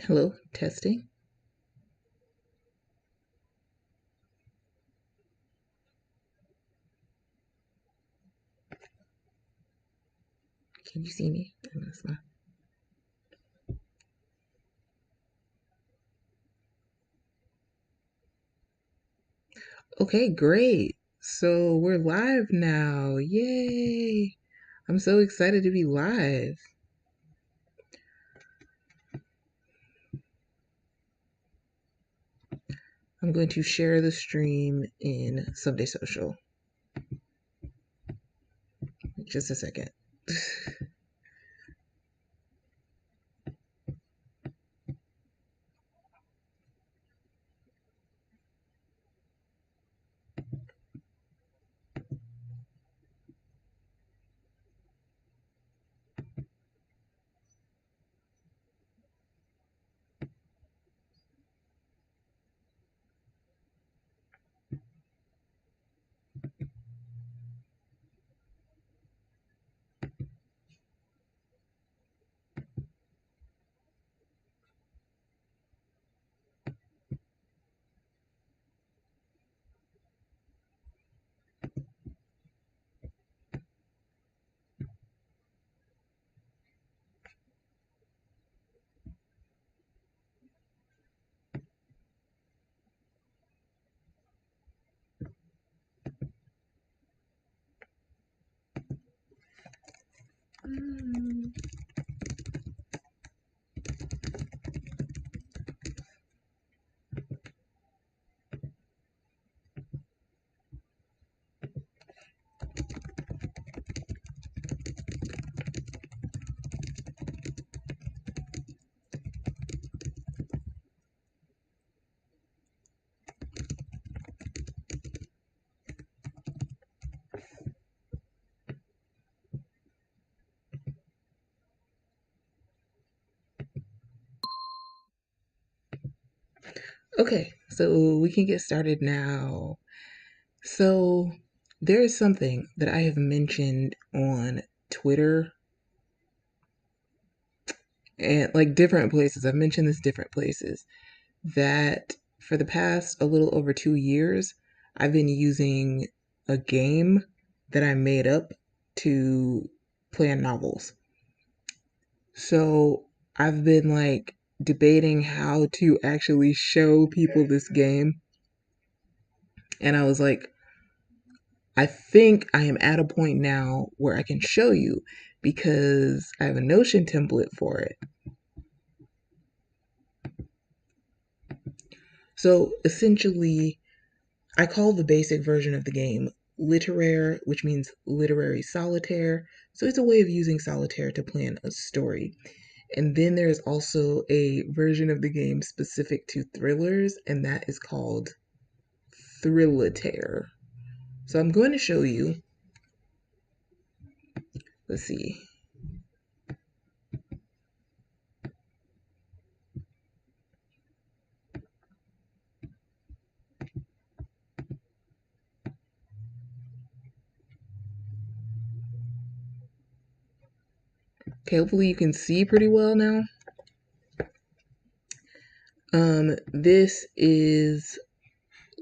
Hello, testing. Can you see me? I'm gonna smile. Okay, great. So we're live now. Yay! I'm so excited to be live. I'm going to share the stream in Someday Social. Just a second. Okay, so we can get started now. So there is something that I have mentioned on Twitter and like different places. I've mentioned this different places that for the past a little over 2 years, I've been using a game that I made up to plan novels. So I've been like debating how to actually show people this game. And I was like, I think I am at a point now where I can show you because I have a Notion template for it. So essentially, I call the basic version of the game Literaire, which means literary solitaire. So it's a way of using solitaire to plan a story. And then there's also a version of the game specific to thrillers, and that is called Thrillitaire. So I'm going to show you. Let's see. Okay, hopefully you can see pretty well now. This is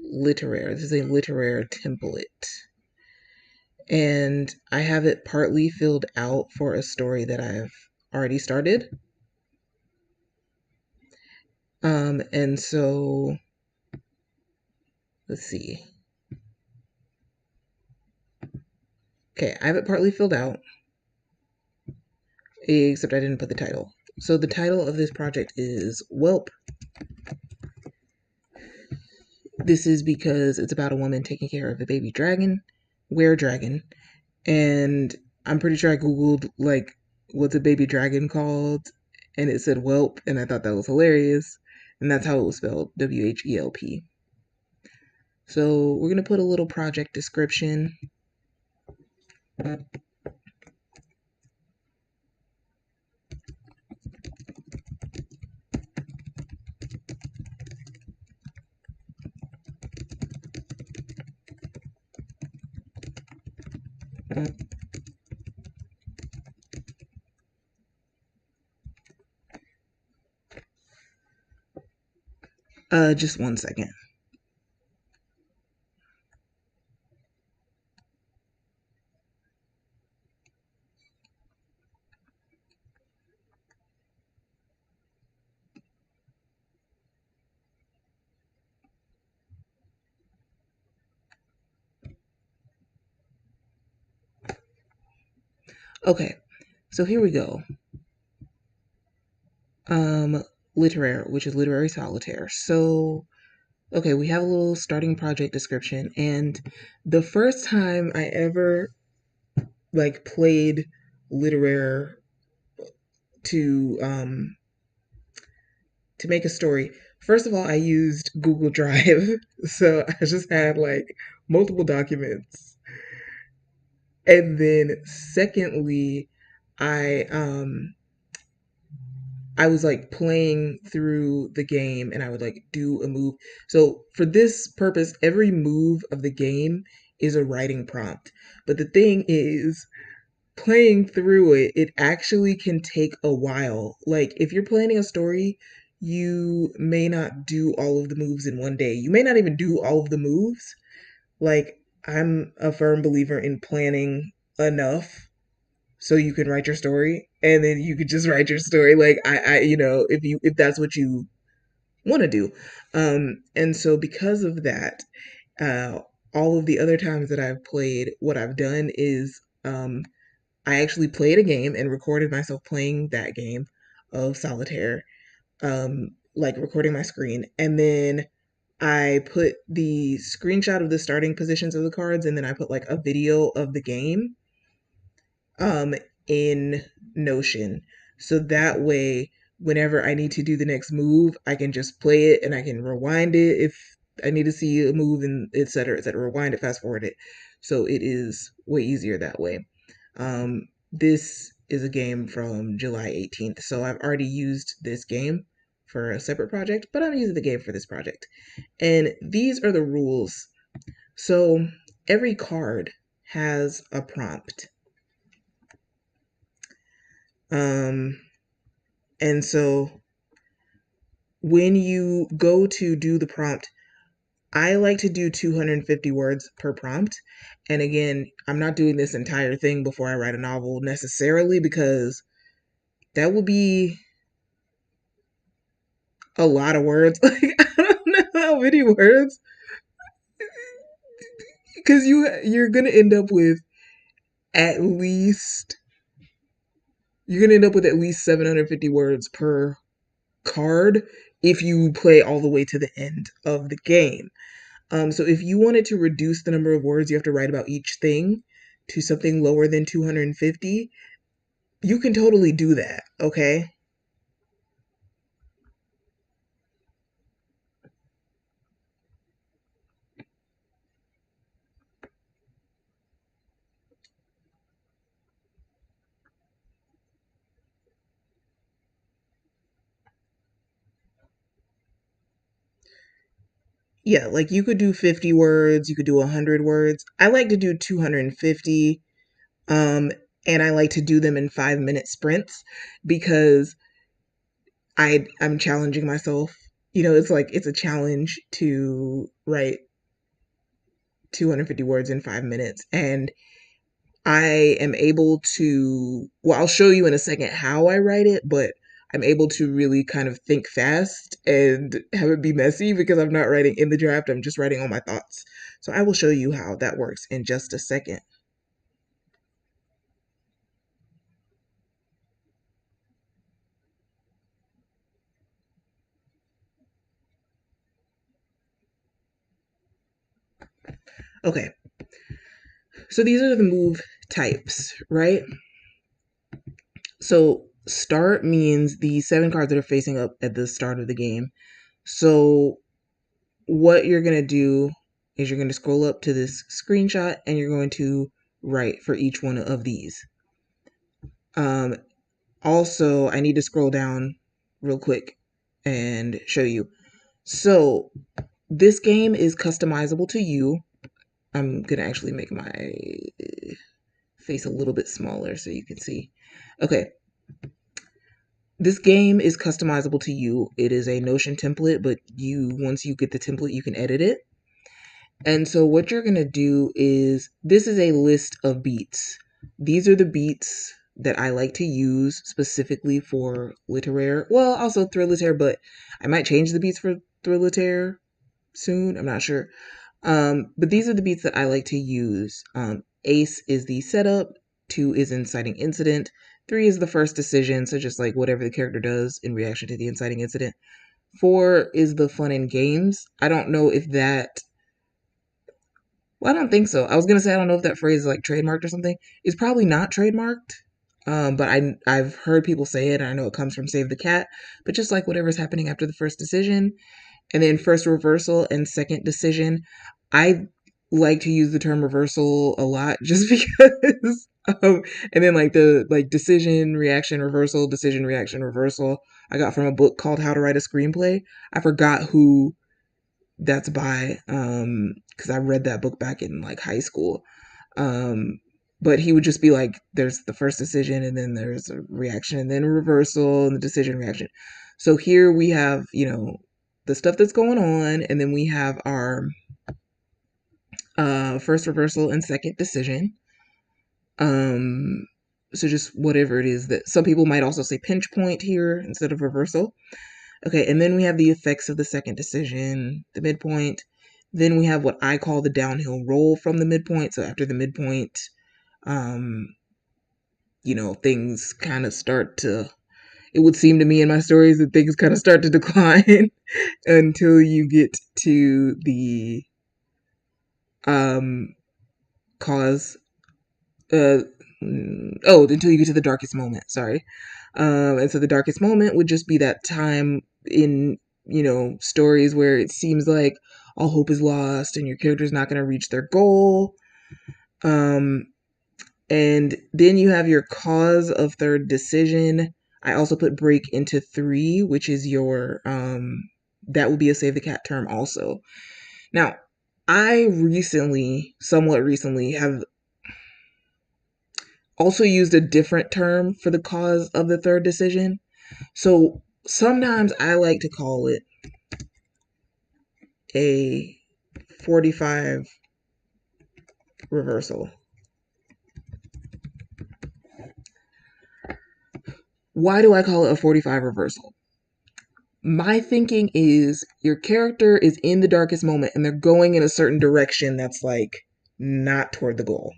Literaire. This is a Literaire template. And I have it partly filled out for a story that I've already started. And so let's see. Okay, I have it partly filled out, except I didn't put the title. So the title of this project is Whelp. This is because it's about a woman taking care of a baby dragon, were dragon, and I'm pretty sure I googled like what's a baby dragon called, and it said whelp, and I thought that was hilarious, and that's how it was spelled, WHELP. So we're gonna put a little project description. Just 1 second. Okay, so here we go. Um, Literaire, which is literary solitaire. So, okay, we have a little starting project description, and the first time I ever like played Literaire to to make a story. First of all, I used Google Drive, so I just had like multiple documents. And then secondly, I um I was like playing through the game and I would like do a move. So for this purpose, every move of the game is a writing prompt. But the thing is, playing through it, it actually can take a while. Like if you're planning a story, you may not do all of the moves in one day. You may not even do all of the moves. Like I'm a firm believer in planning enough so you can write your story and then you could just write your story. Like if that's what you want to do. And so because of that, uh all of the other times that I've played, what I've done is I actually played a game and recorded myself playing that game of solitaire, like recording my screen. And then I put the screenshot of the starting positions of the cards, and then I put like a video of the game um, in Notion. So that way, whenever I need to do the next move, I can just play it and I can rewind it if I need to see a move and et cetera, et cetera. Rewind it, fast forward it. So it is way easier that way. This is a game from July 18th. So I've already used this game for a separate project, but I'm using the game for this project. And these are the rules. So every card has a prompt. Um, And so when you go to do the prompt, I like to do 250 words per prompt. And again, I'm not doing this entire thing before I write a novel necessarily because that would be a lot of words. Like, I don't know how many words because you're going to end up with at least you're going to end up with at least 750 words per card if you play all the way to the end of the game. So if you wanted to reduce the number of words you have to write about each thing to something lower than 250, you can totally do that, okay? Yeah, like you could do 50 words, you could do 100 words. I like to do 250, um, and I like to do them in 5-minute sprints because I'm challenging myself. It's like it's a challenge to write 250 words in 5 minutes. And I am able to, well, I'll show you in a second how I write it, but I'm able to really kind of think fast and have it be messy because I'm not writing in the draft, I'm just writing all my thoughts. So I will show you how that works in just a second. Okay, so these are the move types, right? So start means the 7 cards that are facing up at the start of the game. So what you're going to do is you're going to scroll up to this screenshot and you're going to write for each one of these. Um, Also, I need to scroll down real quick and show you. So this game is customizable to you. I'm going to actually make my face a little bit smaller so you can see. Okay. This game is customizable to you. It is a Notion template, but once you get the template, you can edit it. And so what you're going to do is, this is a list of beats. These are the beats that I like to use specifically for literaire. Well, also thrillitaire, but I might change the beats for thrillitaire soon. I'm not sure. But these are the beats that I like to use. Ace is the setup. 2 is inciting incident. 3 is the first decision, so just like whatever the character does in reaction to the inciting incident. 4 is the fun and games. I don't know if that. Well, I don't think so. I was gonna say I don't know if that phrase is like trademarked or something. It's probably not trademarked. But I've heard people say it. And I know it comes from Save the Cat. But just like whatever's happening after the first decision, and then first reversal and second decision. I like to use the term reversal a lot just because and then like the like decision, reaction, reversal, decision, reaction, reversal. I got from a book called How to Write a Screenplay. I forgot who that's by because I read that book back in like high school. But he would just be like, there's the first decision, and then there's a reaction, and then a reversal, and the decision, reaction. So here we have, the stuff that's going on, and then we have our first reversal and second decision. So just whatever it is that some people might also say pinch point here instead of reversal. Okay, and then we have the effects of the second decision, the midpoint. Then we have what I call the downhill roll from the midpoint. So after the midpoint, things kind of start to, it would seem to me in my stories that things kind of start to decline until you get to the cause, until you get to the darkest moment, sorry. And so the darkest moment would just be that time in, stories where it seems like all hope is lost and your character's not going to reach their goal. And then you have your cause of third decision. I also put break into 3, which is your, that will be a Save the Cat term also. Now, I somewhat recently, have also used a different term for the cause of the third decision. So sometimes I like to call it a 45 reversal. Why do I call it a 45 reversal? My thinking is your character is in the darkest moment and they're going in a certain direction that's like not toward the goal.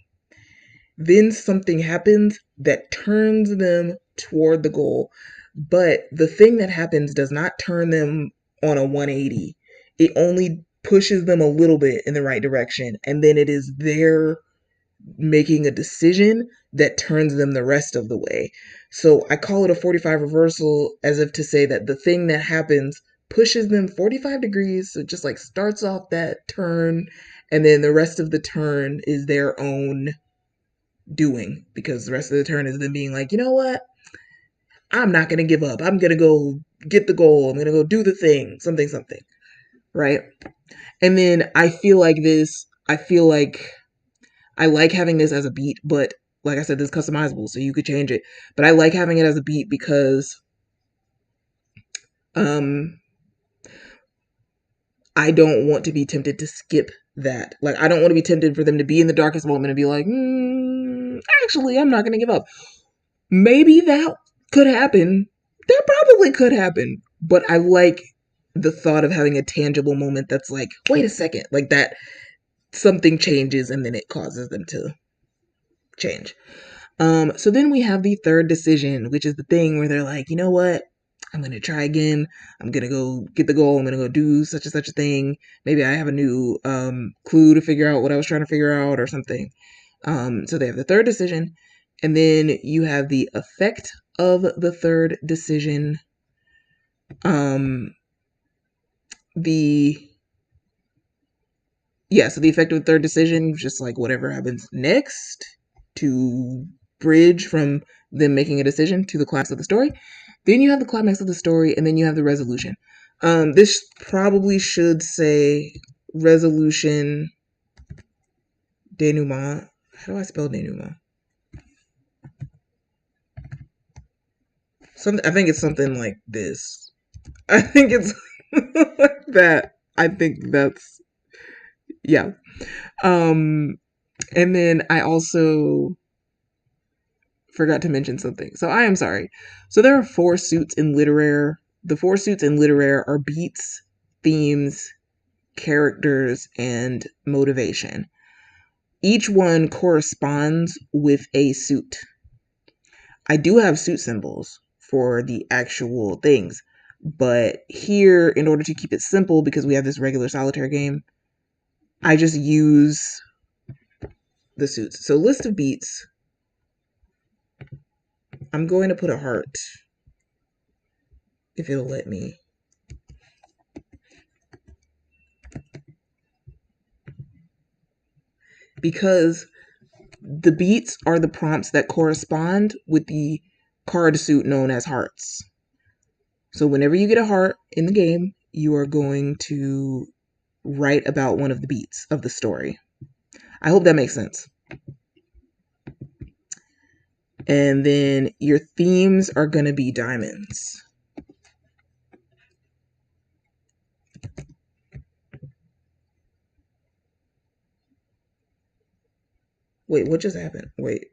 Then something happens that turns them toward the goal, but the thing that happens does not turn them on a 180. It only pushes them a little bit in the right direction, and then it is their making a decision that turns them the rest of the way. So I call it a 45 reversal, as if to say that the thing that happens pushes them 45 degrees. So it just like starts off that turn, and then the rest of the turn is their own doing, because the rest of the turn is them being like, you know what? I'm not going to give up. I'm going to go get the goal. I'm going to go do the thing, something, something. Right. And then I feel like I like having this as a beat, but like I said, this is customizable, so you could change it. But I like having it as a beat because I don't want to be tempted to skip that. Like, I don't want to be tempted for them to be in the darkest moment and be like, actually, I'm not going to give up. Maybe that could happen. That probably could happen. But I like the thought of having a tangible moment that's like, wait a second, like that something changes and then it causes them to change. So then we have the third decision, which is the thing where they're like, you know what? I'm going to try again. I'm going to go get the goal. I'm going to go do such and such a thing. Maybe I have a new clue to figure out what I was trying to figure out or something. So they have the third decision. And then you have the effect of the third decision. So the effect of the third decision, just like whatever happens next to bridge from them making a decision to the climax of the story. Then you have the climax of the story, and then you have the resolution. This probably should say resolution denouement. How do I spell denouement? I think it's something like this. I think it's like that. I think that's yeah. Um and then I also forgot to mention something. So I am sorry. So there are four suits in literaire. The four suits in literaire are beats, themes, characters, and motivation. Each one corresponds with a suit. I do have suit symbols for the actual things, but here, in order to keep it simple, because we have this regular solitaire game, I just use the suits. So, list of beats, I'm going to put a heart if it'll let me. Because the beats are the prompts that correspond with the card suit known as hearts. So, whenever you get a heart in the game, you are going to write about one of the beats of the story. I hope that makes sense. And then your themes are going to be diamonds. Wait, what just happened? Wait.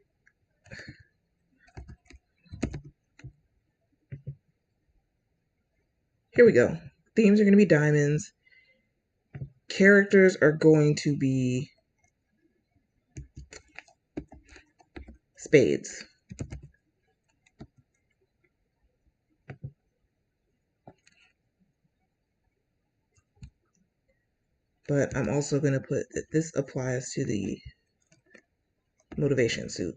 Here we go. Themes are going to be diamonds. Characters are going to be spades. But I'm also going to put that this applies to the motivation suit,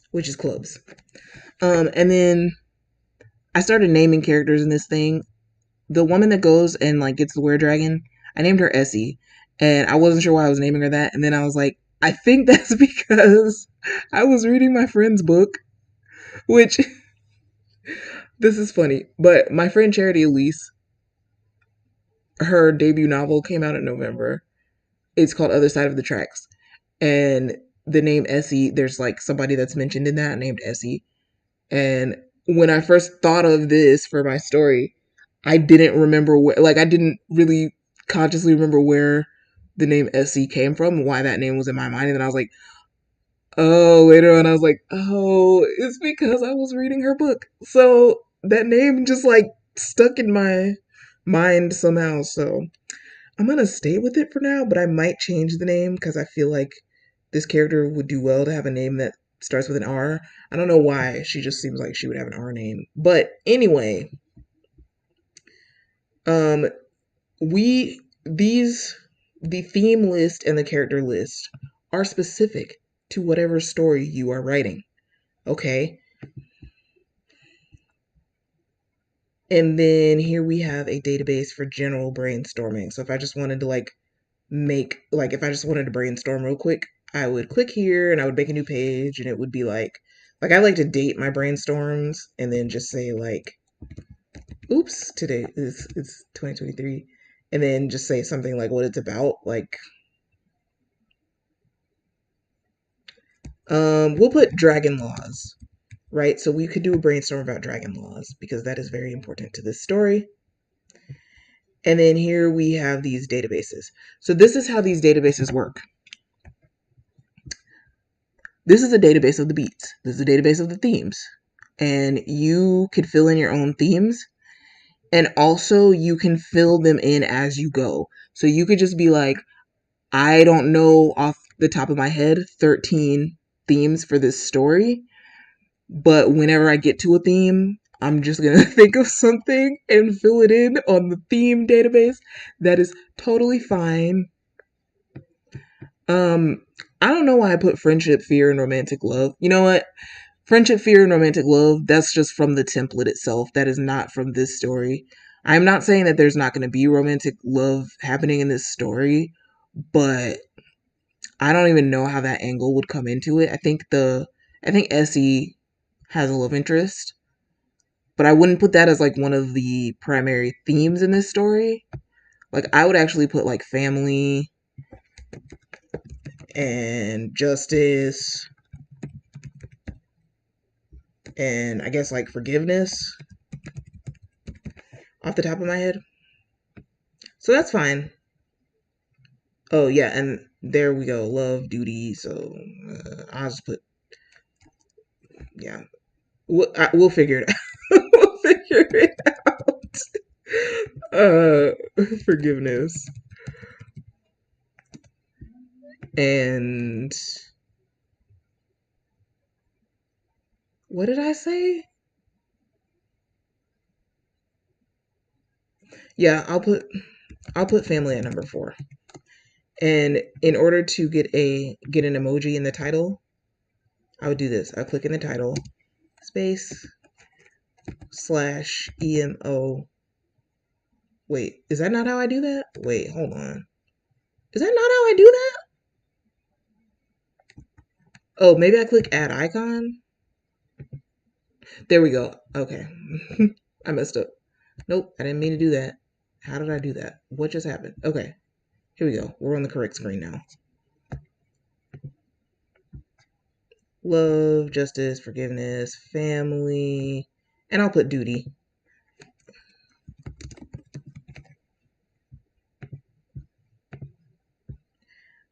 which is clubs. And then I started naming characters in this thing. The woman that goes and like gets the were dragon, I named her Essie, and I wasn't sure why I was naming her that. And then I was like, I think that's because I was reading my friend's book, which this is funny, but my friend Charity Elise, her debut novel came out in November. It's called Other Side of the Tracks, and the name Essie, there's like somebody that's mentioned in that named Essie. And when I first thought of this for my story, I didn't remember like I didn't really consciously remember where the name Essie came from, why that name was in my mind. And then I was like, oh, later on, I was like, oh, it's because I was reading her book. So that name just like stuck in my mind somehow. So I'm going to stay with it for now, but I might change the name because I feel like this character would do well to have a name that starts with an R. I don't know why. She just seems like she would have an R name. But anyway, um we these the theme list and the character list are specific to whatever story you are writing. Okay? And then here we have a database for general brainstorming. So if I just wanted to if I just wanted to brainstorm real quick, I would click here and I would make a new page and it would be like I like to date my brainstorms and then just say like oops, today is it's 2023 and then just say something like what it's about, like we'll put dragon laws, right? So we could do a brainstorm about dragon laws because that is very important to this story. And then here we have these databases. So this is how these databases work. This is a database of the beats. This is a database of the themes. And you could fill in your own themes. And also you can fill them in as you go. So you could just be like, I don't know off the top of my head 13 themes for this story. But whenever I get to a theme, I'm just going to think of something and fill it in on the theme database. That is totally fine. I don't know why I put friendship, fear, and romantic love. You know what? Friendship, fear, and romantic love, that's just from the template itself. That is not from this story. I'm not saying that there's not going to be romantic love happening in this story, but I don't even know how that angle would come into it. I think Essie has a love interest, but I wouldn't put that as like one of the primary themes in this story. Like I would actually put like family and justice, and I guess like forgiveness off the top of my head. So that's fine. Oh yeah, and there we go. Love, duty. So I'll just put, yeah. We'll figure it out. We'll figure it out. Forgiveness and what did I say? Yeah, I'll put family at number 4. And in order to get an emoji in the title, I would do this. I'll click in the title, space / emo. Wait, is that not how I do that? Wait, hold on. Is that not how I do that? Oh, maybe I click add icon. There we go. Okay. I messed up. Nope, I didn't mean to do that. How did I do that? What just happened? Okay, here we go. We're on the correct screen now. Love, justice, forgiveness, family, and I'll put duty.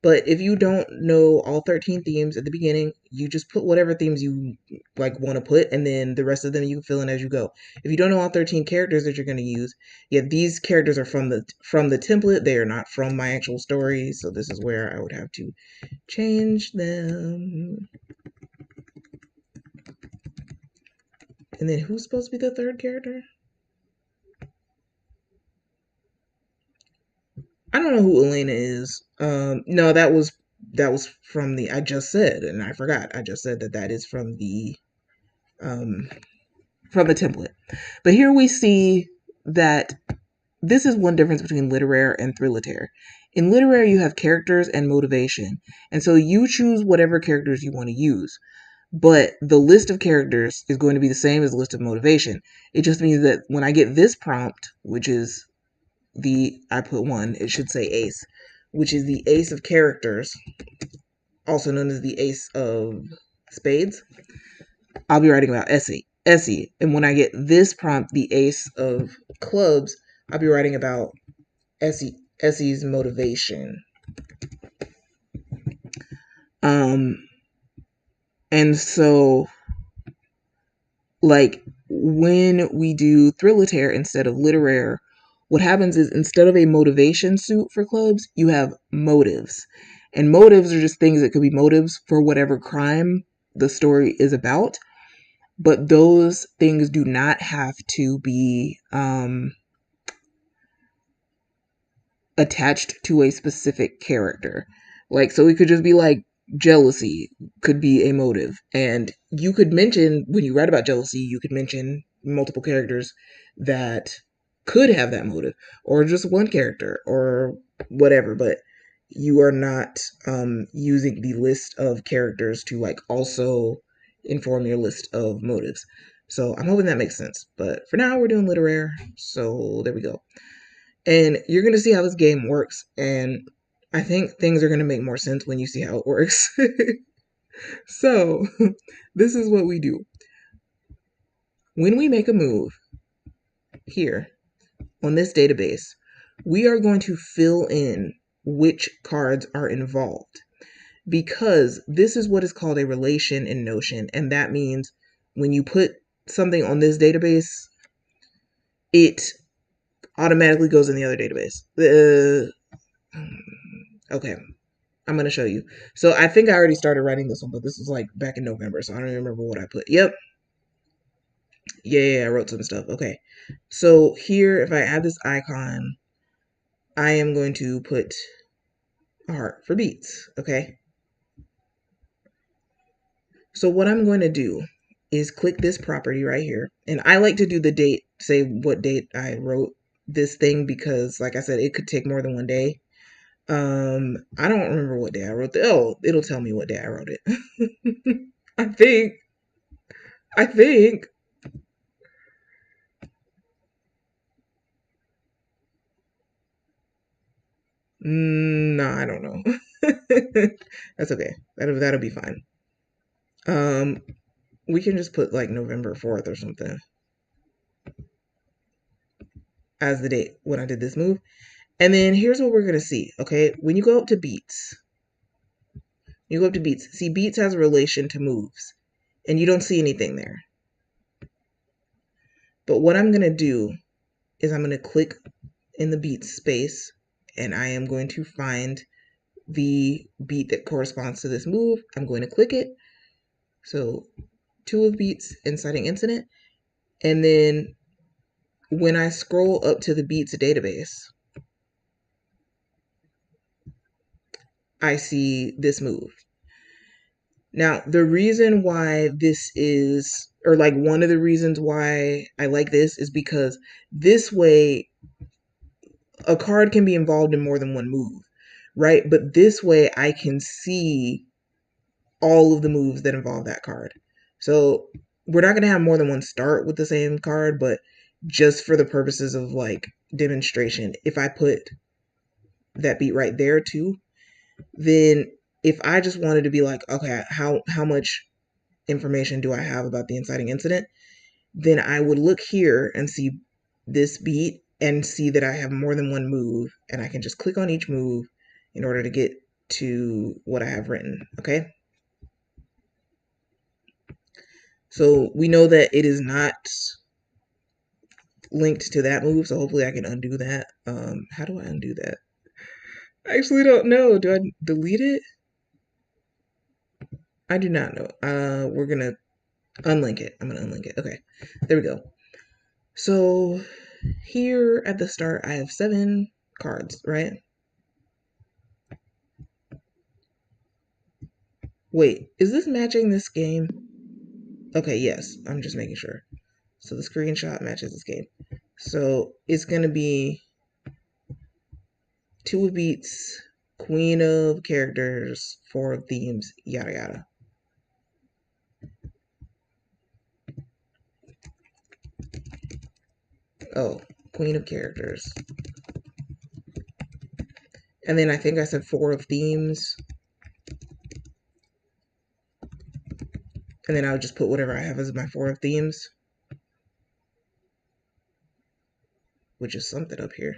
But if you don't know all 13 themes at the beginning, you just put whatever themes you like want to put, and then the rest of them you can fill in as you go. If you don't know all 13 characters that you're going to use, yeah, these characters are from the template. They are not from my actual story, so this is where I would have to change them. And then who's supposed to be the third character? I don't know who Elena is. No, that was from the I just said, and I forgot. I just said that is um from the template. But here we see that this is one difference between literaire and thrillitaire. In literaire, you have characters and motivation, and so you choose whatever characters you want to use. But the list of characters is going to be the same as the list of motivation. It just means that when I get this prompt, which is I put 1, it should say ace, which is the ace of characters, also known as the ace of spades. I'll be writing about Essie. And when I get this prompt, the ace of clubs, I'll be writing about Essie's motivation. Um, and so, like, when we do thrillitaire instead of literaire, what happens is instead of a motivation suit for clubs, you have motives. And motives are just things that could be motives for whatever crime the story is about. But those things do not have to be attached to a specific character. Like, so it could just be like jealousy could be a motive. And you could mention, when you write about jealousy, you could mention multiple characters that could have that motive, or just one character, or whatever. But you are not using the list of characters to like also inform your list of motives. So I'm hoping that makes sense. But for now, we're doing literaire. So there we go. And you're going to see how this game works. And I think things are going to make more sense when you see how it works. So, this is what we do. When we make a move here on this database, we are going to fill in which cards are involved, because this is what is called a relation in Notion. And that means when you put something on this database, it automatically goes in the other database. Okay, I'm going to show you. So I think I already started writing this one, but this was like back in November, so I don't even remember what I put. Yep. Yeah, I wrote some stuff. Okay. So here, if I add this icon, I am going to put a heart for beats. Okay. So what I'm going to do is click this property right here. And I like to do the date, say what date I wrote this thing, because like I said, it could take more than one day. I don't remember what day I wrote it'll tell me what day I wrote it. I think. I think. No, I don't know. That's okay. That'll be fine. We can just put like November 4th or something as the date when I did this move. And then here's what we're gonna see. Okay, when you go up to beats, See, beats has a relation to moves, and you don't see anything there. But what I'm gonna do is I'm gonna click in the beats space, and I am going to find the beat that corresponds to this move. I'm going to click it. So 2 of beats, inciting incident. And then when I scroll up to the beats database, I see this move. Now, the reason why this is, or like one of the reasons why I like this is because this way a card can be involved in more than one move, right? But this way I can see all of the moves that involve that card. So we're not going to have more than one start with the same card, but just for the purposes of like demonstration, if I put that beat right there too, then if I just wanted to be like, okay, how much information do I have about the inciting incident, then I would look here and see this beat and see that I have more than one move, and I can just click on each move in order to get to what I have written. Okay, so we know that it is not linked to that move, so hopefully I can undo that. How do I undo that? I actually don't know. Do I delete it? I do not know. We're gonna unlink it. I'm gonna unlink it. Okay, there we go. So here at the start, I have 7 cards, right? Wait, is this matching this game? Okay, yes, I'm just making sure. So the screenshot matches this game. So it's gonna be 2 of beats, queen of characters, 4 of themes, yada yada. Oh, queen of characters. And then I think I said 4 of themes. And then I would just put whatever I have as my 4 of themes. Which is something up here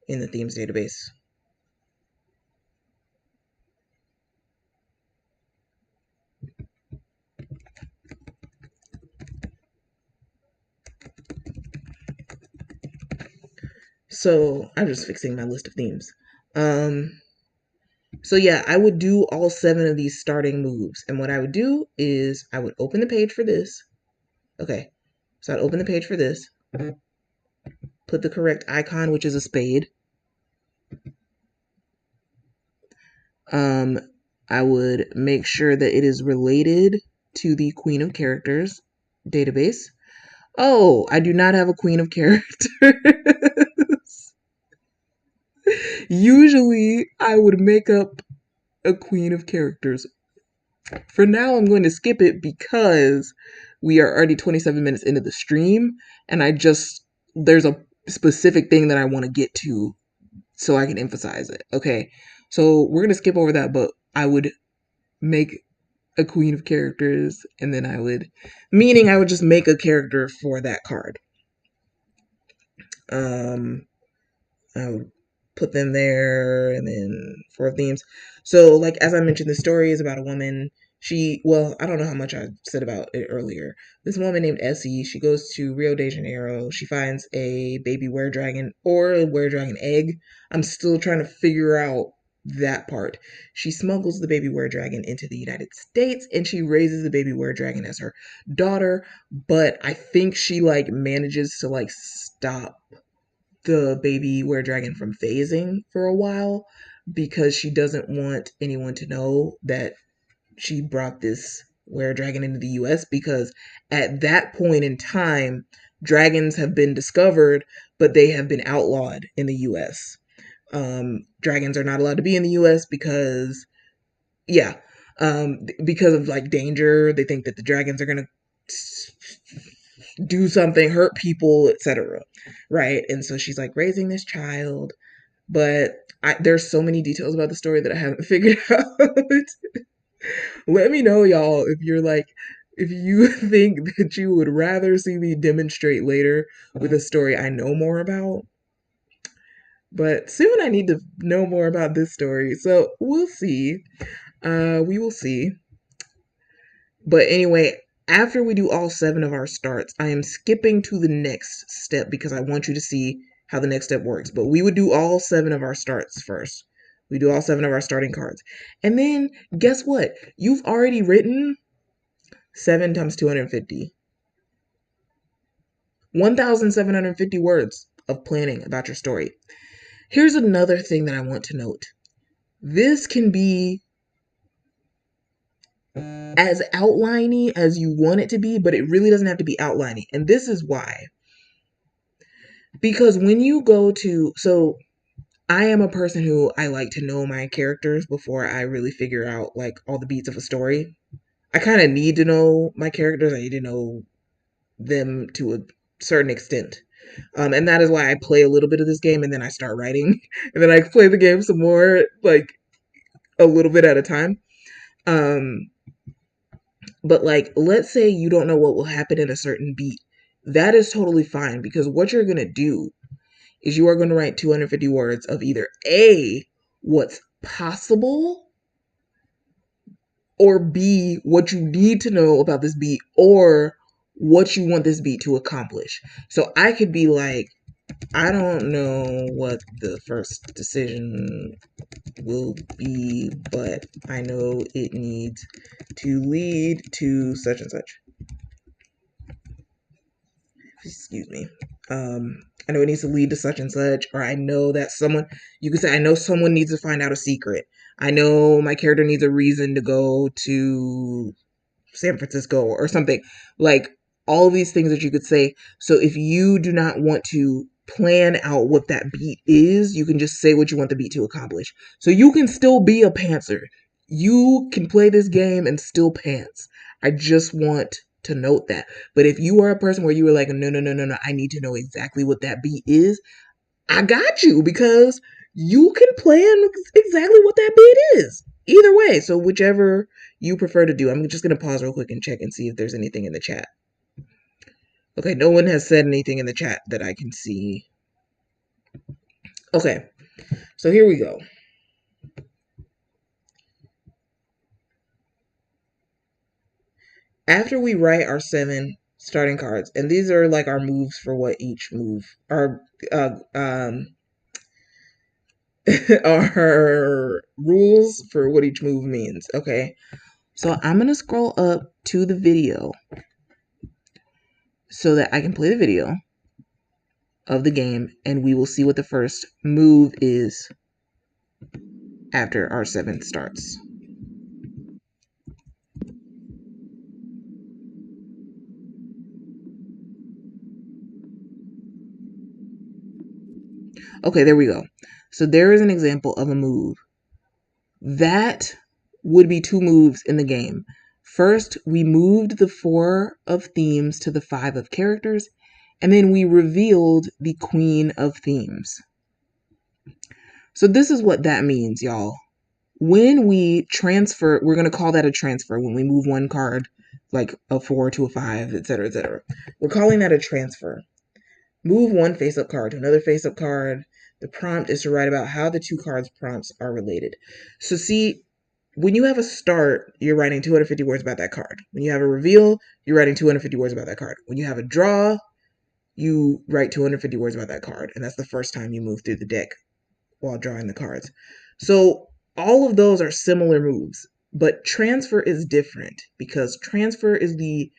in the themes database. So I'm just fixing my list of themes. So yeah, I would do all 7 of these starting moves. And what I would do is I would open the page for this. Okay, so I'd open the page for this, put the correct icon, which is a spade. I would make sure that it is related to the Queen of Characters database. Oh, I do not have a Queen of Characters. Usually, I would make up a Queen of Characters. For now, I'm going to skip it because we are already 27 minutes into the stream, and there's a specific thing that I want to get to so I can emphasize it. Okay, so we're going to skip over that, but I would make a queen of characters, and then I would just make a character for that card. I would put them there, and then 4 themes. So, like, as I mentioned, the story is about a woman. I don't know how much I said about it earlier. This woman named Essie, she goes to Rio de Janeiro. She finds a baby weredragon or a weredragon egg. I'm still trying to figure out that part. She smuggles the baby weredragon into the United States, and she raises the baby weredragon as her daughter. But I think she like manages to like stop the baby weredragon from phasing for a while because she doesn't want anyone to know that she brought this weredragon into the US, because at that point in time dragons have been discovered but they have been outlawed in the US. Dragons are not allowed to be in the US because because of like danger. They think that the dragons are going to do something, hurt people, etc. Right? And so she's like raising this child, but there's so many details about the story that I haven't figured out. Let me know, y'all, if you're like, if you think that you would rather see me demonstrate later with a story I know more about. But soon I need to know more about this story. So we'll see. We will see. But anyway, after we do all 7 of our starts, I am skipping to the next step because I want you to see how the next step works. But we would do all 7 of our starts first. We do all 7 of our starting cards. And then guess what? You've already written 7 times 250. 1,750 words of planning about your story. Here's another thing that I want to note. This can be as outliney as you want it to be, but it really doesn't have to be outliney. And this is why. Because when you go to, so I am a person who I like to know my characters before I really figure out like all the beats of a story. I kind of need to know my characters. I need to know them to a certain extent. And that is why I play a little bit of this game and then I start writing. And then I play the game some more, like a little bit at a time. But like, let's say you don't know what will happen in a certain beat. That is totally fine because what you're going to do is you are going to write 250 words of either A, what's possible, or B, what you need to know about this beat, or what you want this beat to accomplish. So I could be like, I don't know what the first decision will be, but I know it needs to lead to such and such. Excuse me. I know it needs to lead to such and such, or I know that someone, you could say, I know someone needs to find out a secret. I know my character needs a reason to go to San Francisco or something. Like all of these things that you could say. So if you do not want to plan out what that beat is, you can just say what you want the beat to accomplish. So you can still be a pantser. You can play this game and still pants. I just want to note that. But if you are a person where you were like, no, I need to know exactly what that beat is, I got you because you can plan exactly what that beat is. Either way. So whichever you prefer to do. I'm just going to pause real quick and check and see if there's anything in the chat. Okay, no one has said anything in the chat that I can see. Okay, so here we go. After we write our 7 starting cards, and these are like our moves for what each move, our our rules for what each move means. Okay, so I'm gonna scroll up to the video so that I can play the video of the game, and we will see what the first move is after our 7th starts. Okay, there we go. So there is an example of a move. That would be 2 moves in the game. First, we moved the 4 of themes to the 5 of characters, and then we revealed the Queen of Themes. So this is what that means, y'all. When we transfer, we're going to call that a transfer when we move one card, like a 4 to a 5, etc., etc. We're calling that a transfer. Move one face-up card to another face-up card. The prompt is to write about how the 2 cards' prompts are related. So see, when you have a start, you're writing 250 words about that card. When you have a reveal, you're writing 250 words about that card. When you have a draw, you write 250 words about that card. And that's the first time you move through the deck while drawing the cards. So all of those are similar moves, but transfer is different because transfer is the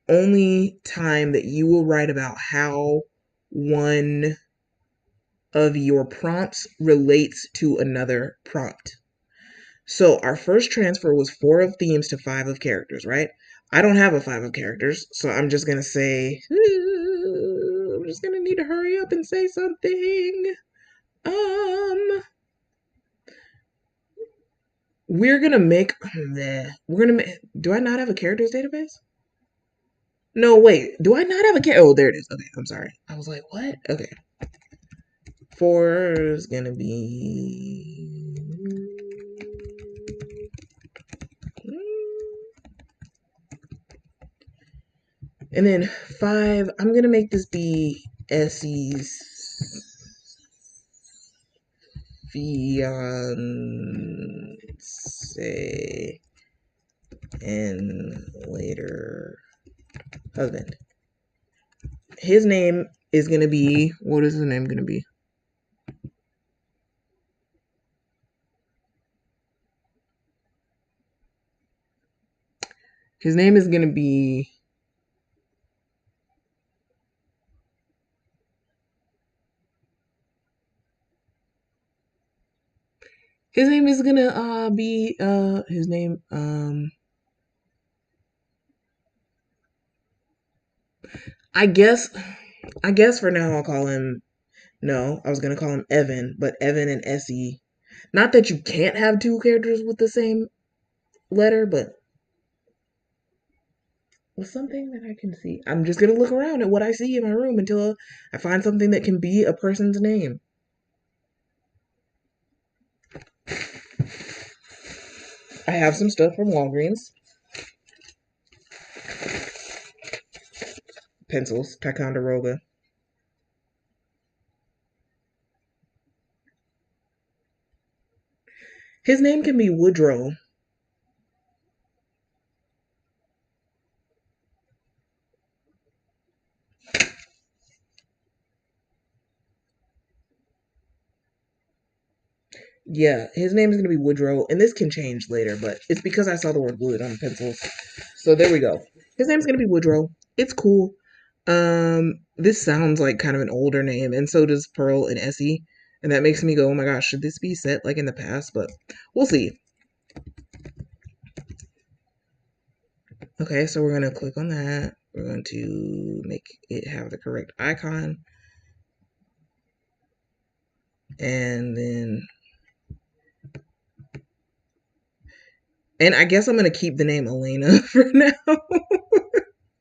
only time that you will write about how one of your prompts relates to another prompt. So our first transfer was 4 of themes to 5 of characters, right? I don't have a 5 of characters, so I'm just going to say, I'm just going to need to hurry up and say something. We're going to make, do I not have a characters database? No, wait, do I not have a character? Oh, there it is. Okay, I'm sorry. I was like, what? Okay. 4 is gonna be. And then 5, I'm gonna make this be Essie's fiance and later husband. His name is gonna be. What is his name gonna be? His name is gonna be. His name is gonna be his name I guess for now I'll call him. No, I was gonna call him Evan, but Evan and Essie. Not that you can't have two characters with the same letter, but with something that I can see. I'm just gonna look around at what I see in my room until I find something that can be a person's name. I have some stuff from Walgreens. Pencils, Ticonderoga. His name can be Woodrow. Yeah, his name is going to be Woodrow, and this can change later, but it's because I saw the word wood on the pencils. So there we go. His name's going to be Woodrow. It's cool. This sounds like kind of an older name, and so does Pearl and Essie, and that makes me go, oh my gosh, should this be set like in the past? But we'll see. Okay, so we're going to click on that. We're going to make it have the correct icon. And then, and I guess I'm going to keep the name Elena for now.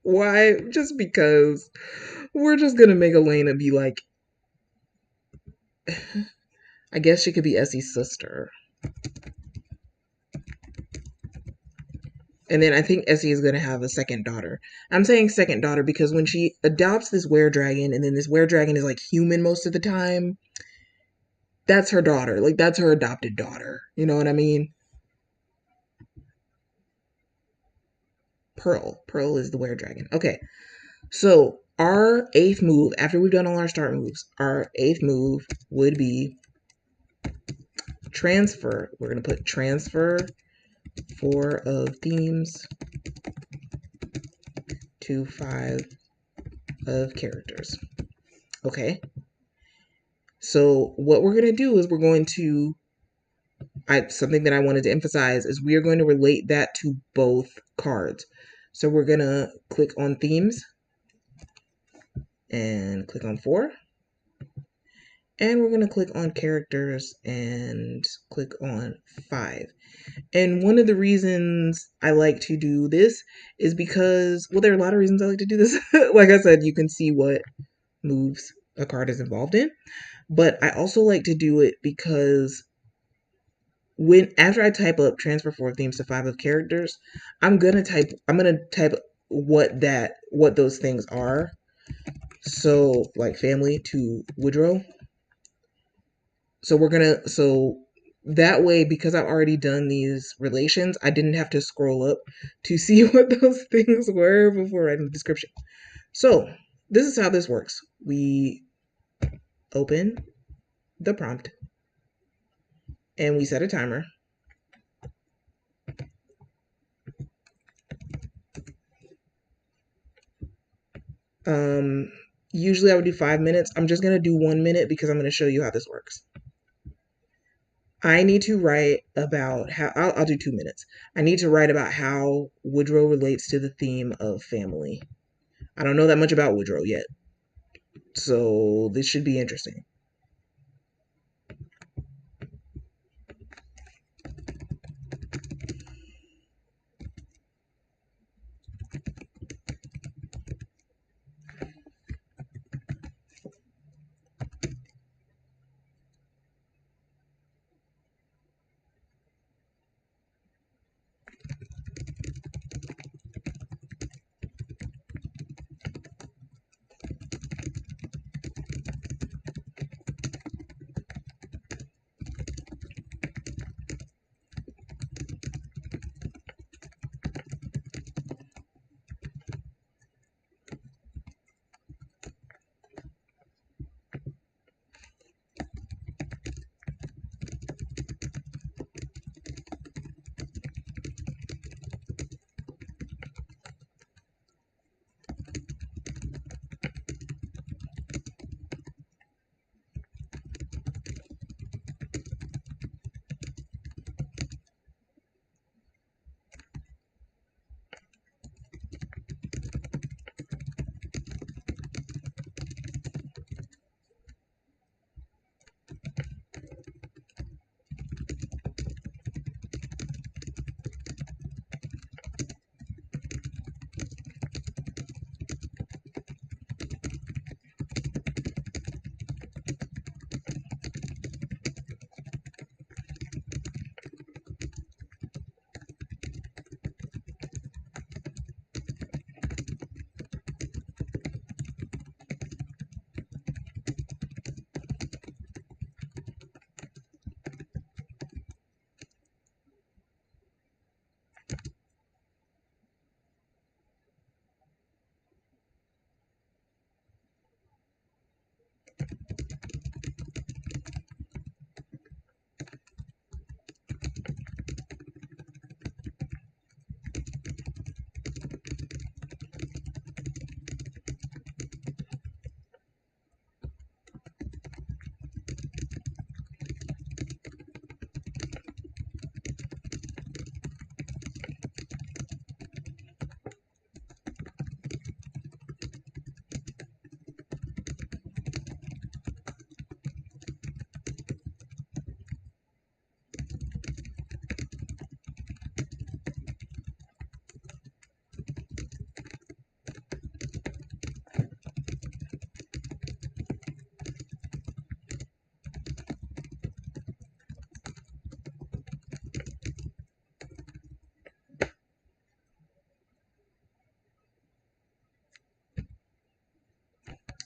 Why? Just because we're just going to make Elena be like, I guess she could be Essie's sister. And then I think Essie is going to have a second daughter. I'm saying second daughter because when she adopts this were-dragon, and then this were-dragon is like human most of the time, that's her daughter. Like, that's her adopted daughter. You know what I mean? Pearl. Pearl is the were-dragon. Okay. So, our 8th move, after we've done all our start moves, our 8th move would be transfer. We're going to put transfer 4 of themes to 5 of characters. Okay. So what we're going to do is we're going to, something that I wanted to emphasize is we are going to relate that to both cards. So we're going to click on themes and click on 4. And we're going to click on characters and click on 5. And one of the reasons I like to do this is because, well, there are a lot of reasons I like to do this. Like I said, you can see what moves a card is involved in. But I also like to do it because after I type up transfer 4 themes to 5 of characters, I'm gonna type what those things are. So like family to Woodrow. So that way, because I've already done these relations, I didn't have to scroll up to see what those things were before writing the description. So this is how this works. We open the prompt and we set a timer. Usually I would do 5 minutes. I'm just going to do 1 minute because I'm going to show you how this works. I need to write about how, I'll do 2 minutes. I need to write about how Woodrow relates to the theme of family. I don't know that much about Woodrow yet, so this should be interesting.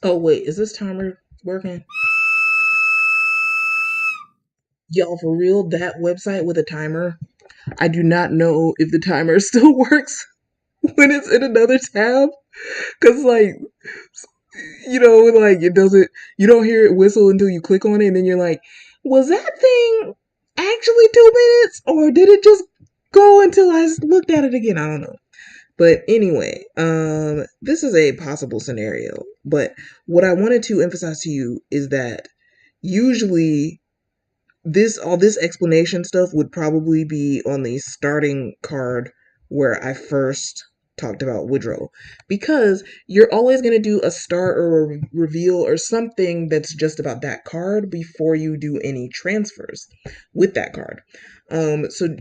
Oh wait, is this timer working? Y'all, for real, that website with a timer, I do not know if the timer still works when it's in another tab. Cause like, like it doesn't, you don't hear it whistle until you click on it, and then you're like, was that thing actually 2 minutes, or did it just go until I looked at it again? I don't know. But anyway, this is a possible scenario. But what I wanted to emphasize to you is that usually all this explanation stuff would probably be on the starting card where I first talked about Woodrow, because you're always going to do a start or a reveal or something that's just about that card before you do any transfers with that card. So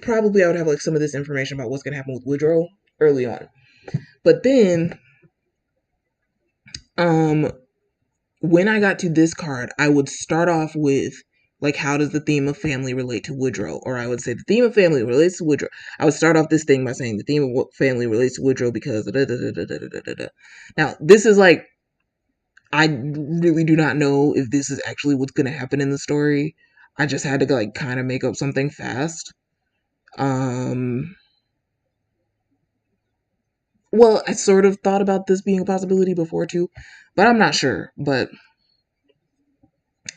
probably I would have like some of this information about what's going to happen with Woodrow early on. But then um when I got to this card, I would start off with like, how does the theme of family relate to Woodrow? Or I would say the theme of family relates to Woodrow. I would start off this thing by saying the theme of family relates to Woodrow because da, da, da, da, da, da, da, da. Now this is like, I really do not know if this is actually what's going to happen in the story. I just had to like kind of make up something fast. Um, well, I sort of thought about this being a possibility before too, but I'm not sure. But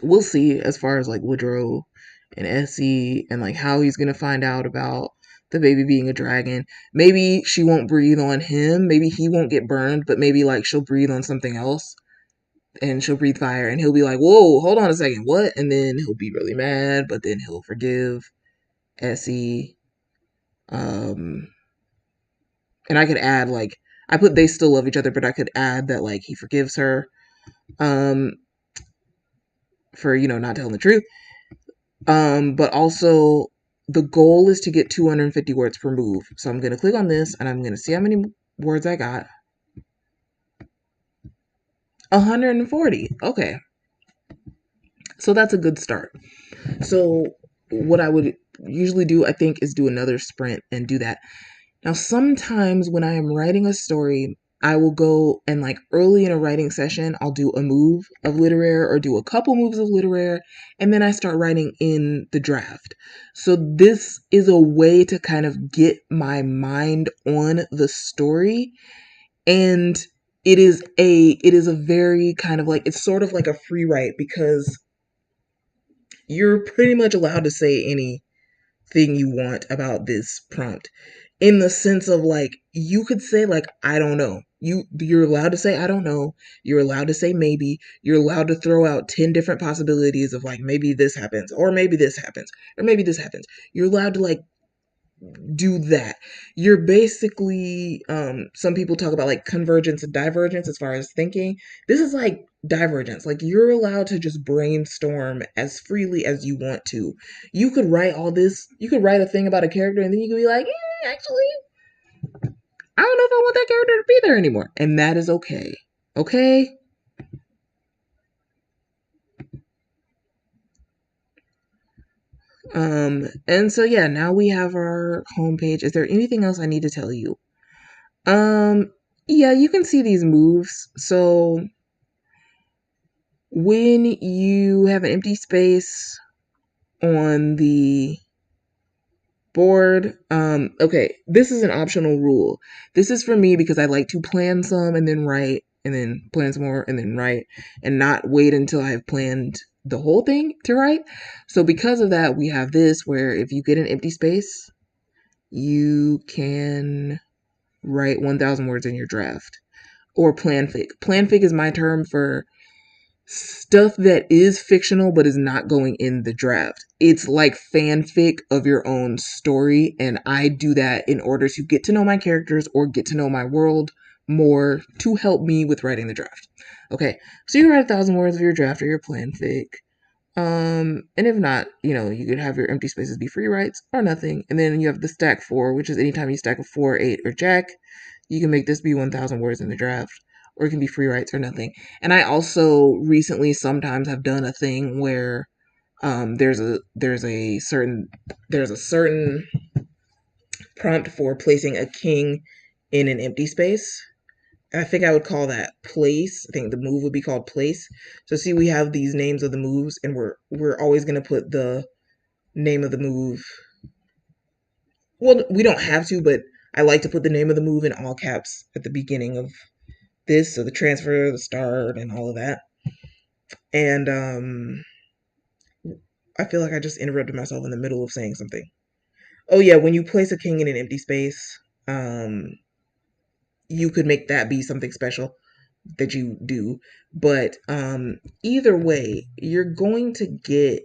we'll see as far as like Woodrow and Essie and like how he's gonna find out about the baby being a dragon. Maybe she won't breathe on him. Maybe he won't get burned, but maybe like she'll breathe on something else and she'll breathe fire and he'll be like, whoa, hold on a second, what? And then he'll be really mad, but then he'll forgive Essie. Um, and I could add like, I put they still love each other, but I could add that like he forgives her um for, not telling the truth. But also the goal is to get 250 words per move. So I'm gonna click on this and I'm gonna see how many words I got. 140. Okay. So that's a good start. So what I would usually do, I think, is do another sprint and do that. Now, sometimes when I am writing a story, I will go and like early in a writing session, I'll do a move of literaire or do a couple moves of literaire, and then I start writing in the draft. So this is a way to kind of get my mind on the story, and it is a very kind of like, it's sort of like a free write because you're pretty much allowed to say anything you want about this prompt, in the sense of like, you could say like, I don't know. You're allowed to say I don't know. You're allowed to say maybe. You're allowed to throw out 10 different possibilities of like, maybe this happens, or maybe this happens, or maybe this happens. You're allowed to like do that. You're basically, some people talk about like convergence and divergence as far as thinking. This is like divergence. Like, you're allowed to just brainstorm as freely as you want to. You could write all this, you could write a thing about a character and then you could be like, actually, I don't know if I want that character to be there anymore. And that is okay. Okay? And so yeah, now we have our homepage. Is there anything else I need to tell you? Um, yeah, you can see these moves. So when you have an empty space on the board, okay, this is an optional rule. This is for me because I like to plan some and then write, and then plan some more and then write, and not wait until I've planned the whole thing to write. So because of that, we have this where if you get an empty space, you can write 1,000 words in your draft. Or planfic. Planfic is my term for stuff that is fictional but is not going in the draft. It's like fanfic of your own story, and I do that in order to get to know my characters or get to know my world more to help me with writing the draft. Okay, so you write 1,000 words of your draft or your planfic. And if not, you could have your empty spaces be free writes or nothing. And then you have the stack 4, which is anytime you stack a 4, 8, or jack, you can make this be 1,000 words in the draft, or it can be free writes or nothing. And I also recently sometimes have done a thing where there's a certain prompt for placing a king in an empty space. I think I would call that place. I think the move would be called place. So see, we have these names of the moves, and we're always gonna put the name of the move. Well, we don't have to, but I like to put the name of the move in all caps at the beginning of this, so the transfer, the start, and all of that. And I feel like I just interrupted myself in the middle of saying something. Oh yeah, when you place a king in an empty space, you could make that be something special that you do. But either way, you're going to get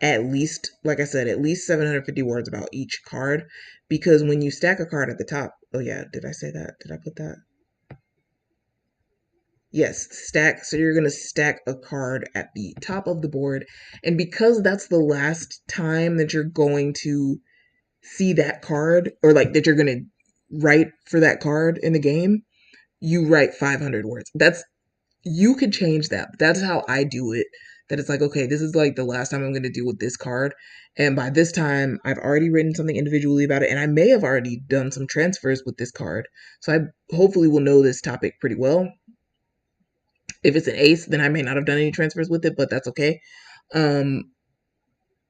at least, like I said, at least 750 words about each card, because when you stack a card at the top, oh yeah, did I say that? Did I put that? Yes, stack. So you're going to stack a card at the top of the board. And because that's the last time that you're going to see that card, or like that you're going to write for that card in the game, you write 500 words. You could change that. That's how I do it. That it's like, okay, this is like the last time I'm going to deal with this card. And by this time, I've already written something individually about it. And I may have already done some transfers with this card. So I hopefully will know this topic pretty well. If it's an ace, then I may not have done any transfers with it, but that's okay. Um,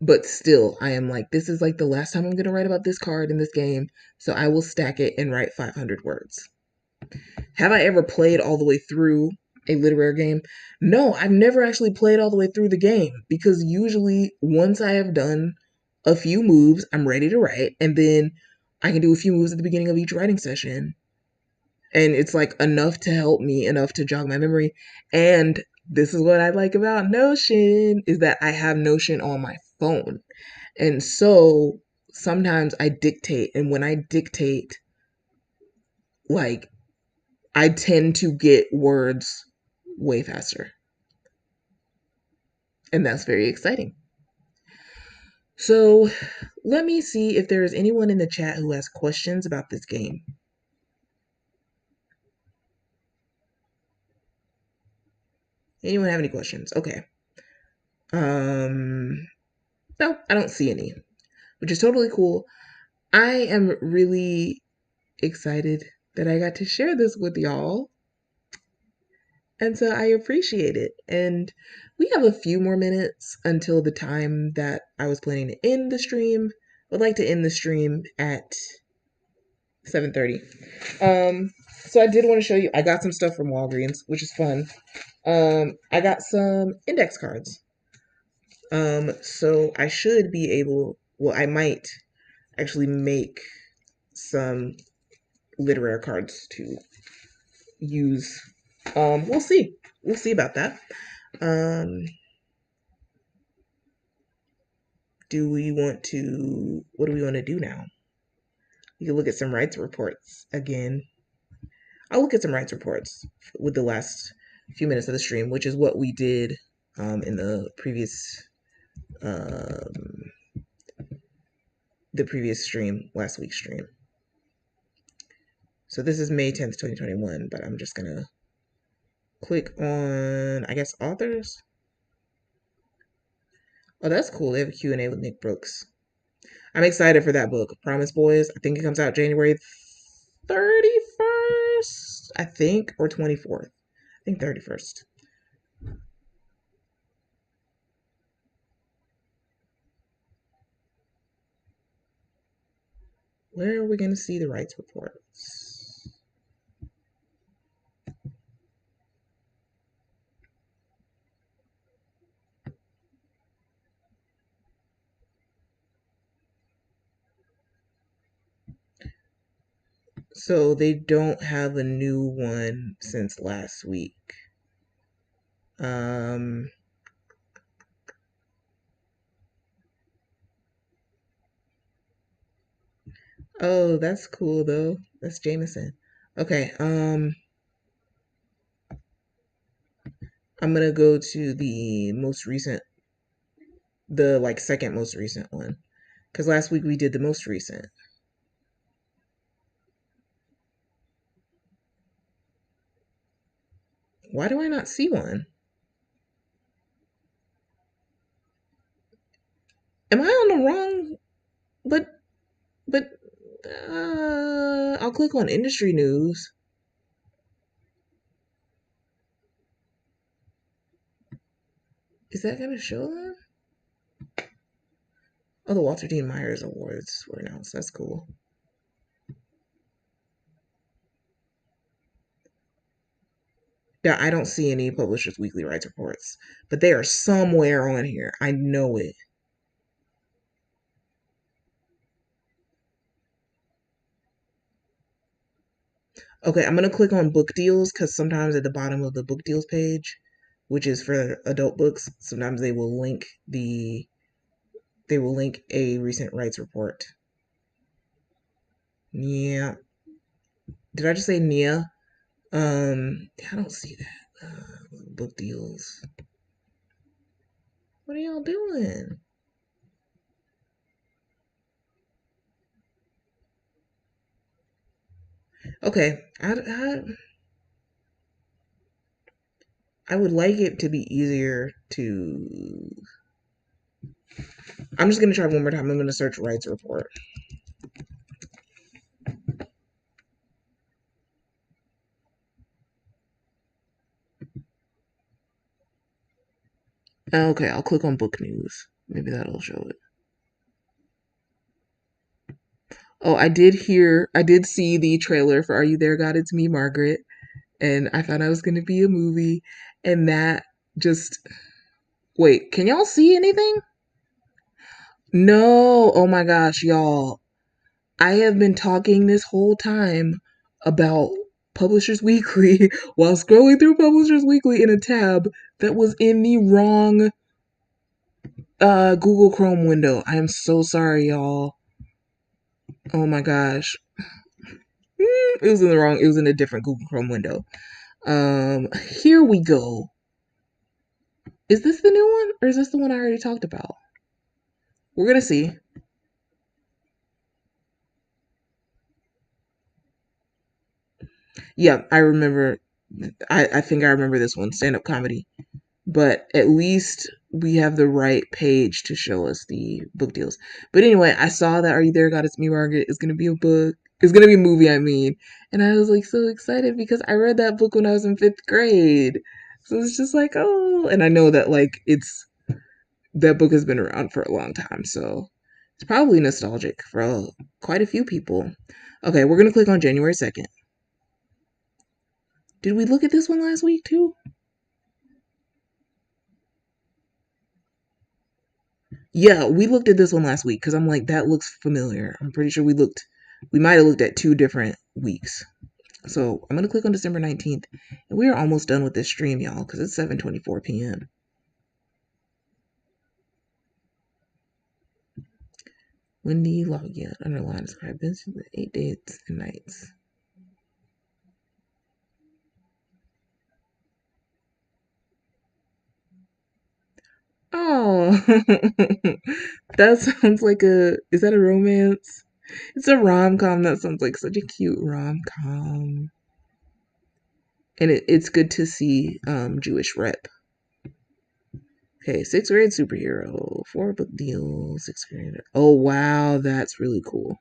but still, I am like, this is like the last time I'm going to write about this card in this game. So I will stack it and write 500 words. Have I ever played all the way through a literary game? No, I've never actually played all the way through the game, because usually once I have done a few moves, I'm ready to write, and then I can do a few moves at the beginning of each writing session. And it's like enough to help me, enough to jog my memory. And this is what I like about Notion, is that I have Notion on my phone. And so sometimes I dictate, and when I dictate, like, I tend to get words way faster. And that's very exciting. So let me see if there is anyone in the chat who has questions about this game. Anyone have any questions? Okay. No, I don't see any, which is totally cool. I am really excited that I got to share this with y'all. And so I appreciate it. And we have a few more minutes until the time that I was planning to end the stream. I would like to end the stream at 7:30. So I did want to show you, I got some stuff from Walgreens, which is fun. I got some index cards. So I should be able, well, I might actually make some literary cards to use. We'll see. We'll see about that. Um, what do we want to do now? We can look at some rights reports again. I'll look at some rights reports with the last few minutes of the stream, which is what we did in um, the previous stream, last week's stream. So this is May 10th, 2021, but I'm just gonna click on, I guess, authors. Oh, that's cool. They have a Q&A with Nick Brooks. I'm excited for that book, Promise Boys. I think it comes out January 31st, I think, or 24th. I think 31st. Where are we going to see the rights reports? So they don't have a new one since last week. Um, oh, that's cool though. That's Jameson. Okay, I'm gonna go to the most recent, the like second most recent one, because last week we did the most recent. Why do I not see one? Am I on the wrong? But I'll click on industry news. Is that gonna show them? Oh, the Walter Dean Myers Awards were announced. That's cool. Yeah, I don't see any Publishers Weekly rights reports, but they are somewhere on here. I know it. Okay, I'm gonna click on book deals because sometimes at the bottom of the book deals page, which is for adult books, sometimes they will link a recent rights report. Yeah. Did I just say Nia? I don't see that. Book deals. What are y'all doing? Okay, I would like it to be easier to. I'm just gonna try one more time. I'm gonna search rights report. Okay, I'll click on book news. Maybe that'll show it. Oh, I did see the trailer for Are You There, God? It's Me, Margaret. And I thought I was gonna be a movie. And that just. Wait, can y'all see anything? No. Oh my gosh, y'all. I have been talking this whole time about Publishers Weekly while scrolling through Publishers Weekly in a tab that was in the wrong Google Chrome window. I am so sorry, y'all. Oh my gosh. It was in the wrong, it was in a different Google Chrome window. Here we go. Is this the new one or is this the one I already talked about? We're gonna see. Yeah, I remember. I think I remember this one, stand up comedy. But at least we have the right page to show us the book deals. But anyway, I saw that Are You There, God? It's Me, Margaret is gonna be a book. It's gonna be a movie, I mean. And I was like so excited because I read that book when I was in fifth grade. So it's just like, oh, and I know that like it's that book has been around for a long time, so it's probably nostalgic for quite a few people. Okay, we're gonna click on January 2nd. Did we look at this one last week too? Yeah, we looked at this one last week because I'm like, that looks familiar. I'm pretty sure we might have looked at two different weeks. So I'm gonna click on December 19th, and we are almost done with this stream, y'all, because it's 7:24 p.m. Wendy login underline describe this 8 days and nights. Oh, that sounds like a. Is that a romance? It's a rom com. That sounds like such a cute rom com. And it's good to see Jewish rep. Okay, sixth grade superhero, 4 book deal, sixth grade. Oh wow, that's really cool.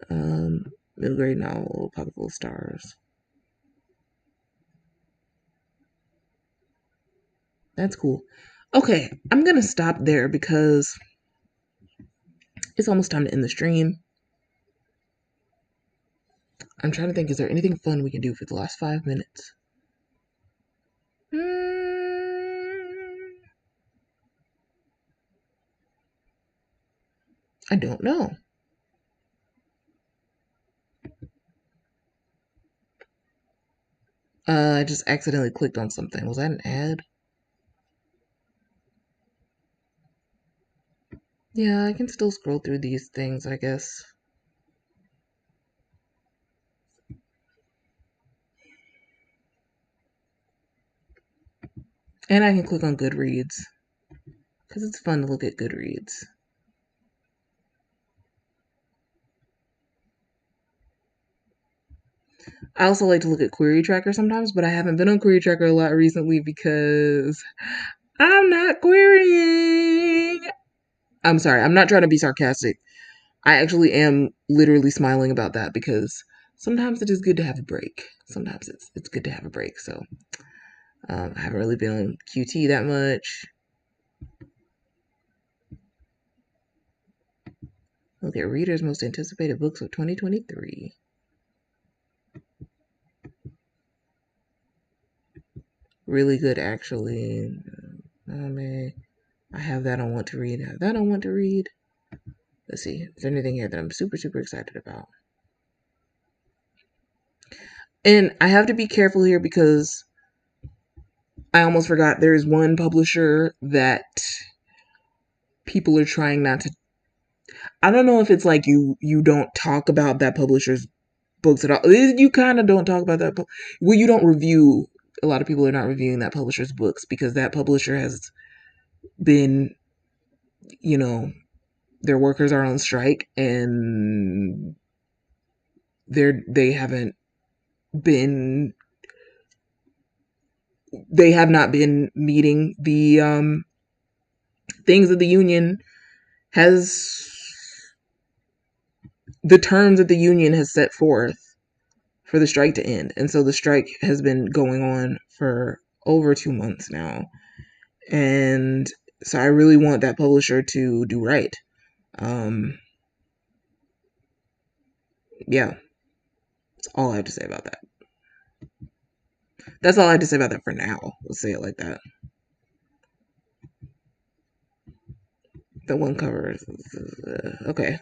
Middle grade novel, pocket full of stars. That's cool. Okay, I'm gonna stop there because it's almost time to end the stream. I'm trying to think, is there anything fun we can do for the last 5 minutes? I don't know. I just accidentally clicked on something. Was that an ad? Yeah, I can still scroll through these things, I guess. And I can click on Goodreads because it's fun to look at Goodreads. I also like to look at Query Tracker sometimes, but I haven't been on Query Tracker a lot recently because I'm not querying. I'm sorry, I'm not trying to be sarcastic. I actually am literally smiling about that because sometimes it is good to have a break. Sometimes it's good to have a break. So I haven't really been on QT that much. Look at readers' most anticipated books of 2023. Really good, actually. I have that on what to read. I have that on what to read. Let's see. Is there anything here that I'm super, super excited about? And I have to be careful here because I almost forgot there's one publisher that people are trying not to. I don't know if it's like you don't talk about that publisher's books at all. You kind of don't talk about that. Well, you don't review. A lot of people are not reviewing that publisher's books because that publisher has been, you know, their workers are on strike and they haven't been they have not been meeting the things that the union has the terms that the union has set forth for the strike to end. And so the strike has been going on for over 2 months now. And so I really want that publisher to do right. Yeah, that's all I have to say about that. That's all I have to say about that for now. Let's say it like that. The one cover. Okay.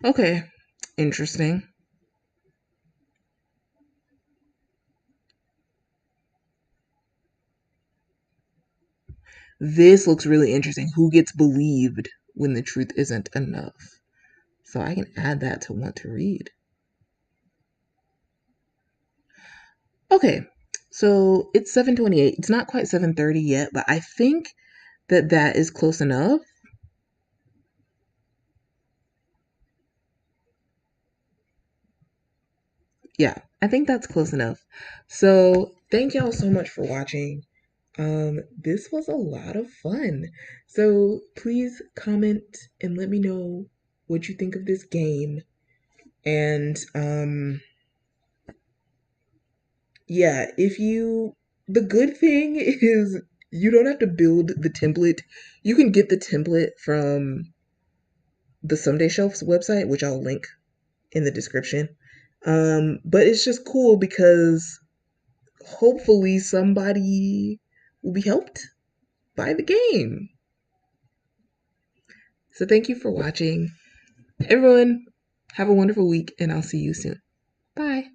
Okay. Interesting. This looks really interesting. Who gets believed when the truth isn't enough? So I can add that to want to read. Okay. So it's 7:28. It's not quite 7:30 yet, but I think that is close enough. Yeah, I think that's close enough. So thank y'all so much for watching. This was a lot of fun. So please comment and let me know what you think of this game. And yeah, the good thing is you don't have to build the template. You can get the template from the Someday Shelf's website, which I'll link in the description. But it's just cool because hopefully somebody will be helped by the game. So thank you for watching. Everyone, have a wonderful week and I'll see you soon. Bye.